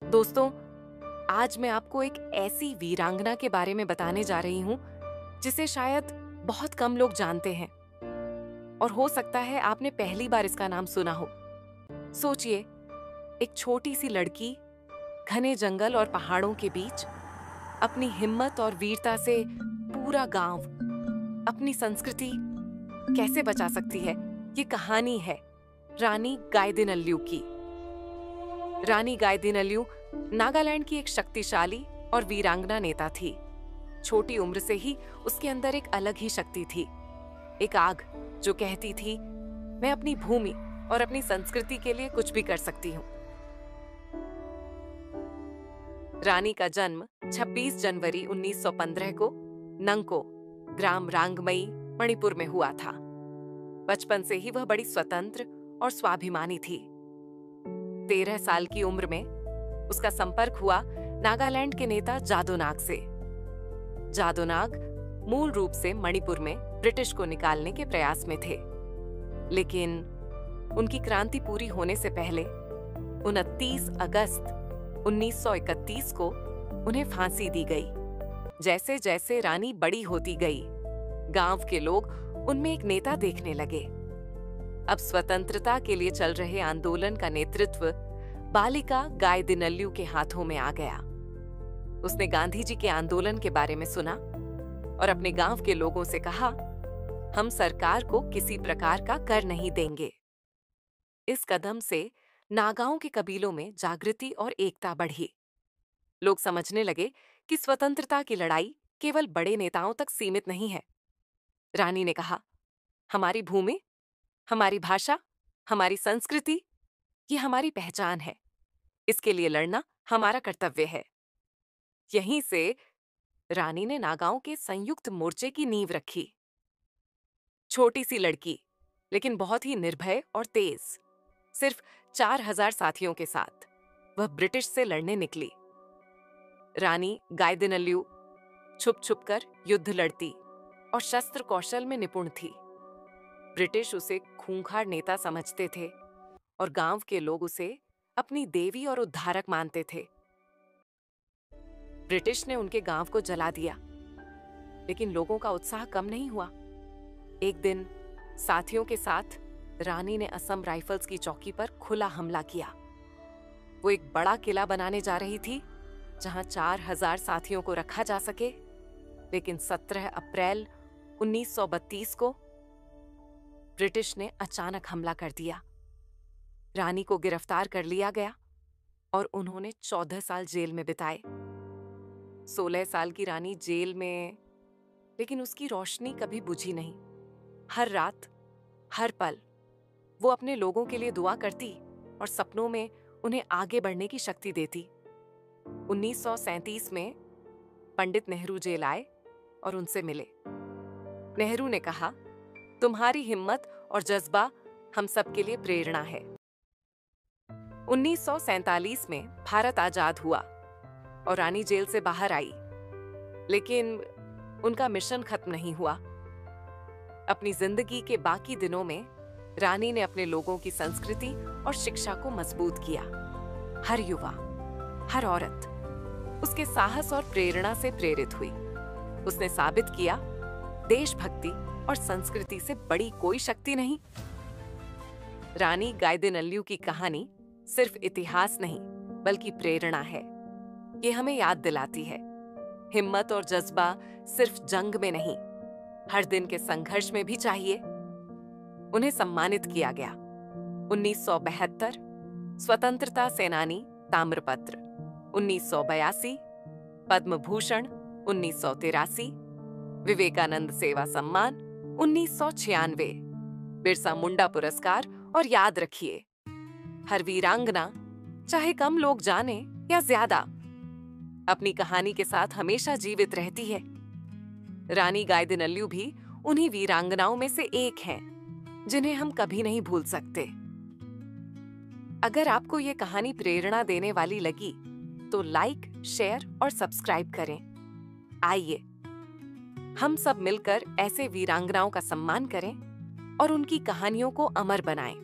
दोस्तों, आज मैं आपको एक ऐसी वीरांगना के बारे में बताने जा रही हूँ जिसे शायद बहुत कम लोग जानते हैं और हो सकता है आपने पहली बार इसका नाम सुना हो। सोचिए, एक छोटी सी लड़की घने जंगल और पहाड़ों के बीच अपनी हिम्मत और वीरता से पूरा गांव अपनी संस्कृति कैसे बचा सकती है। ये कहानी है रानी गाइदिन्ल्यू की। रानी गाइदिन्ल्यू नागालैंड की एक शक्तिशाली और वीरांगना नेता थी। छोटी उम्र से ही उसके अंदर एक अलग ही शक्ति थी, एक आग जो कहती थी, मैं अपनी भूमि और अपनी संस्कृति के लिए कुछ भी कर सकती हूँ। रानी का जन्म 26 जनवरी 1915 को नंगको, ग्राम रांगमई, मणिपुर में हुआ था। बचपन से ही वह बड़ी स्वतंत्र और स्वाभिमानी थी। 13 साल की उम्र में उसका संपर्क हुआ नागालैंड के नेता जादोनाग से। जादोनाग मूल रूप से मणिपुर में ब्रिटिश को निकालने के प्रयास में थे, लेकिन उनकी क्रांति पूरी होने से पहले 29 अगस्त 1931 को उन्हें फांसी दी गई। जैसे जैसे रानी बड़ी होती गई, गांव के लोग उनमें एक नेता देखने लगे। अब स्वतंत्रता के लिए चल रहे आंदोलन का नेतृत्व बालिका गाइदिन्ल्यू के हाथों में आ गया। उसने गांधी जी के आंदोलन के बारे में सुना और अपने गांव के लोगों से कहा, हम सरकार को किसी प्रकार का कर नहीं देंगे। इस कदम से नागाओं के कबीलों में जागृति और एकता बढ़ी। लोग समझने लगे कि स्वतंत्रता की लड़ाई केवल बड़े नेताओं तक सीमित नहीं है। रानी ने कहा, हमारी भूमि, हमारी भाषा, हमारी संस्कृति, ये हमारी पहचान है। इसके लिए लड़ना हमारा कर्तव्य है। यहीं से रानी ने नागाओं के संयुक्त मोर्चे की नींव रखी। छोटी सी लड़की, लेकिन बहुत ही निर्भय और तेज, सिर्फ 4000 साथियों के साथ वह ब्रिटिश से लड़ने निकली। रानी गाइदिन्ल्यू छुप छुप कर युद्ध लड़ती और शस्त्र कौशल में निपुण थी। ब्रिटिश उसे खूंखार नेता समझते थे और गांव के लोग उसे अपनी देवी और उद्धारक मानते थे। ब्रिटिश ने उनके गांव को जला दिया, लेकिन लोगों का उत्साह कम नहीं हुआ। एक दिन साथियों के साथ रानी ने असम राइफल्स की चौकी पर खुला हमला किया। वो एक बड़ा किला बनाने जा रही थी जहां 4000 साथियों को रखा जा सके, लेकिन 17 अप्रैल 1932 को ब्रिटिश ने अचानक हमला कर दिया। रानी को गिरफ्तार कर लिया गया और उन्होंने 14 साल जेल में बिताए। 16 साल की रानी जेल में, लेकिन उसकी रोशनी कभी बुझी नहीं। हर रात, हर पल वो अपने लोगों के लिए दुआ करती और सपनों में उन्हें आगे बढ़ने की शक्ति देती। 1937 में पंडित नेहरू जेल आए और उनसे मिले। नेहरू ने कहा, तुम्हारी हिम्मत और जज्बा हम सबके लिए प्रेरणा है। 1947 में भारत आजाद हुआ और रानी जेल से बाहर आई, लेकिन उनका मिशन खत्म नहीं हुआ। अपनी जिंदगी के बाकी दिनों में रानी ने अपने लोगों की संस्कृति और शिक्षा को मजबूत किया। हर युवा, हर औरत उसके साहस और प्रेरणा से प्रेरित हुई। उसने साबित किया, देशभक्ति और संस्कृति से बड़ी कोई शक्ति नहीं। रानी गाइदिन्ल्यू की कहानी सिर्फ इतिहास नहीं, बल्कि प्रेरणा है। ये हमें याद दिलाती है, हिम्मत और जज्बा सिर्फ जंग में नहीं, हर दिन के संघर्ष में भी चाहिए। उन्हें सम्मानित किया गया। 1972 स्वतंत्रता सेनानी ताम्रपत्र, 1982 पद्म भूषण, 1983 विवेकानंद सेवा सम्मान, 1996 बिरसा मुंडा पुरस्कार। और याद रखिए, हर वीरांगना, चाहे कम लोग जाने या ज्यादा, अपनी कहानी के साथ हमेशा जीवित रहती है। रानी गाइदिन्ल्यू भी उन्हीं वीरांगनाओं में से एक हैं, जिन्हें हम कभी नहीं भूल सकते। अगर आपको ये कहानी प्रेरणा देने वाली लगी तो लाइक, शेयर और सब्सक्राइब करें। आइए हम सब मिलकर ऐसे वीरांगनाओं का सम्मान करें और उनकी कहानियों को अमर बनाएं।